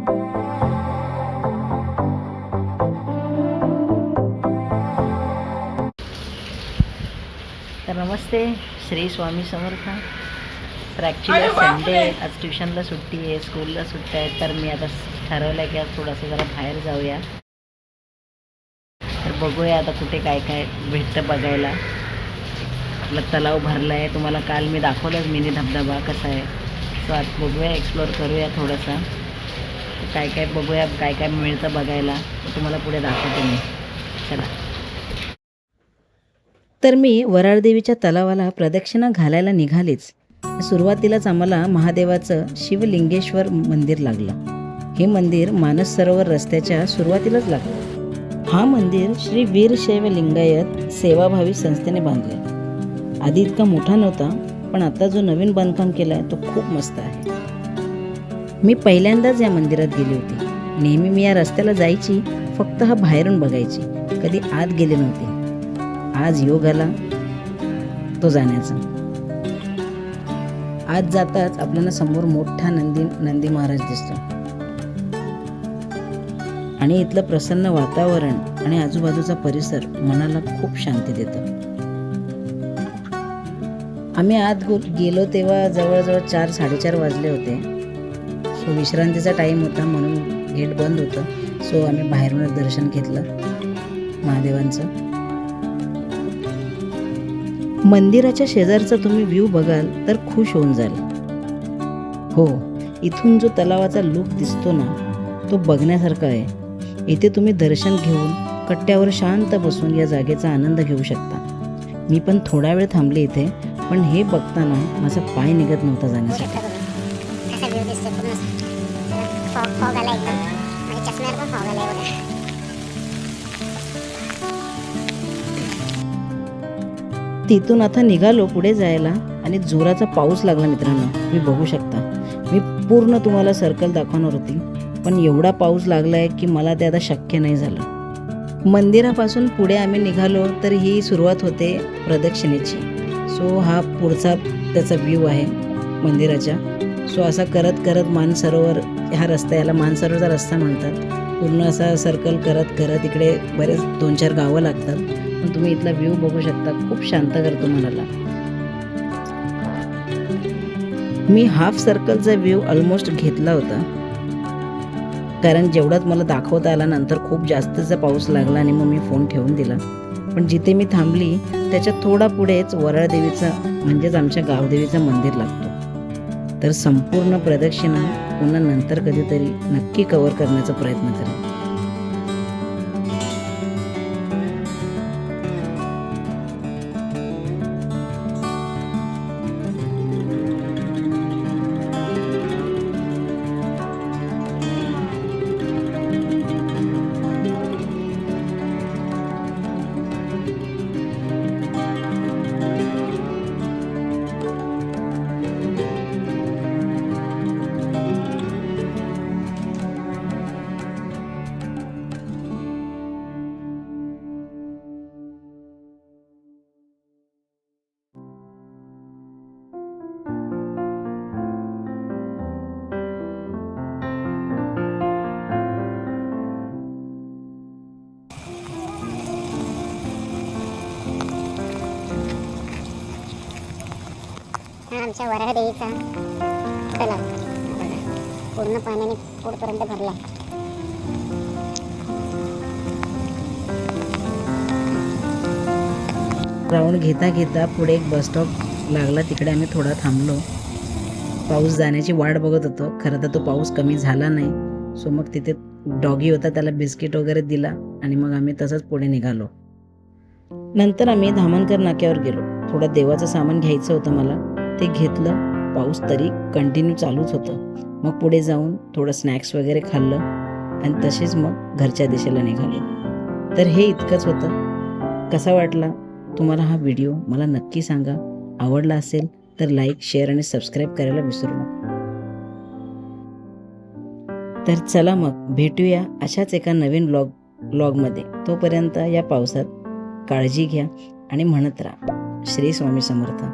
तर नमस्ते, श्री स्वामी समर्थ. तर actually Sunday, आज ट्युशनला सुट्टी आहे, स्कूलला सुट्ट्या आहेत. तर मी आता ठरवलं आहे की आज थोडंसं जरा बाहेर जाऊया. तर बघूया आता कुठे काय काय भेटतं बघायला. आपला तलाव भरला आहे, तुम्हाला काल मी दाखवलंच मिनी धबधबा कसा आहे. सो आज बघूया, एक्सप्लोअर करूया थोडंसं. काय काय बघूया, काय काय मिळतं बघायला, तुम्हाला पुढे दाखवते मी. चला. तर मी वराळदेवीच्या तलावाला प्रदक्षिणा घालायला निघालीच. सुरुवातीलाच आम्हाला महादेवाचं शिवलिंगेश्वर मंदिर लागलं. हे मंदिर मानस सरोवर रस्त्याच्या सुरुवातीलाच लागलं. हा मंदिर श्री वीरशैव लिंगायत सेवाभावी संस्थेने बांधले. आधी इतका मोठा नव्हता, पण आता जो नवीन बांधकाम केला आहे तो खूप मस्त आहे. मी पहिल्यांदाच या मंदिरात गेली होती. नेहमी मी या रस्त्याला जायची, फक्त हा बाहेरून बघायची, कधी आत गेले नव्हते. आज योग आला तो जाण्याचा. आज जाताच आपल्याला समोर मोठा नंदी महाराज दिसतो आणि इथलं प्रसन्न वातावरण आणि आजूबाजूचा परिसर मनाला खूप शांती देतं. आम्ही आत गेलो तेव्हा जवळजवळ 4-4:30 वाजले होते. सो विश्रांतीचा टाईम होता म्हणून गेट बंद होतं. सो आम्ही बाहेरूनच दर्शन घेतलं महादेवांचं. मंदिराच्या शेजारचा तुम्ही व्ह्यू बघाल तर खुश होऊन जाल. हो, इथून जो तलावाचा लूक दिसतो ना, तो बघण्यासारखा आहे. इथे तुम्ही दर्शन घेऊन कट्ट्यावर शांत बसून या जागेचा आनंद घेऊ शकता. मी पण थोडा वेळ थांबले इथे, पण हे बघताना माझा पाय निघत नव्हता जाण्यासाठी. तिथून आता निघालो पुढे जायला आणि जोराचा पाऊस लागला मित्रांनो. मी बघू शकता, मी पूर्ण तुम्हाला सर्कल दाखवणार होती, पण एवढा पाऊस लागलाय की मला ते आता शक्य नाही झालं. मंदिरापासून पुढे आम्ही निघालो तर ही सुरुवात होते प्रदक्षिणेची. सो हा पुढचा त्याचा व्ह्यू आहे मंदिराच्या. सो असा करत करत मानसरोवर, हा रस्ता, याला मानसरोवरचा रस्ता म्हणतात. पूर्ण असा सर्कल करत करत इकडे बरेच 2-4 गावं लागतात. पण तुम्ही इथला व्ह्यू बघू शकता, खूप शांत करतो मनाला. मी हाफ सर्कलचा व्ह्यू ऑलमोस्ट घेतला होता, कारण जेवढाच मला दाखवता आला. नंतर खूप जास्तचा पाऊस लागला आणि मग मी फोन ठेवून दिला. पण जिथे मी थांबली त्याच्या थोडा पुढेच वराळदेवीचं म्हणजेच आमच्या गावदेवीचं मंदिर लागतो. तर संपूर्ण प्रदक्षिणा पुन्हा नंतर कधीतरी नक्की कव्हर करण्याचा प्रयत्न करेन. आमच्या वराळदेवीचा तलाव पूर्ण पाण्याने पुढपर्यंत भरला. राऊंड घेता घेता पुढे एक बस स्टॉप लागला. तिकडे आम्ही थोडा थांबलो. पाऊस जाण्याची वाट बघत होतो. खरं तर तो पाऊस कमी झाला नाही. सो मग तिथे डॉगी होता, त्याला बिस्किट वगैरे दिला आणि मग आम्ही तसंच पुढे निघालो. नंतर आम्ही धामणकर नाक्यावर गेलो. थोडं देवाचं सामान घ्यायचं होतं मला, ते घेतलं. पाऊस तरी कंटिन्यू चालूच होतं. मग पुढे जाऊन थोडं स्नॅक्स वगैरे खाल्लं आणि तसेच मग घरच्या दिशेला निघालो. तर हे इतकंच होतं. कसा वाटला तुम्हाला हा व्हिडिओ मला नक्की सांगा. आवडला असेल तर लाईक, शेअर आणि सबस्क्राईब करायला विसरू नका. तर चला मग भेटूया अशाच एका नवीन व्लॉगमध्ये. तोपर्यंत या पावसात काळजी घ्या आणि म्हणत राहा श्री स्वामी समर्थ.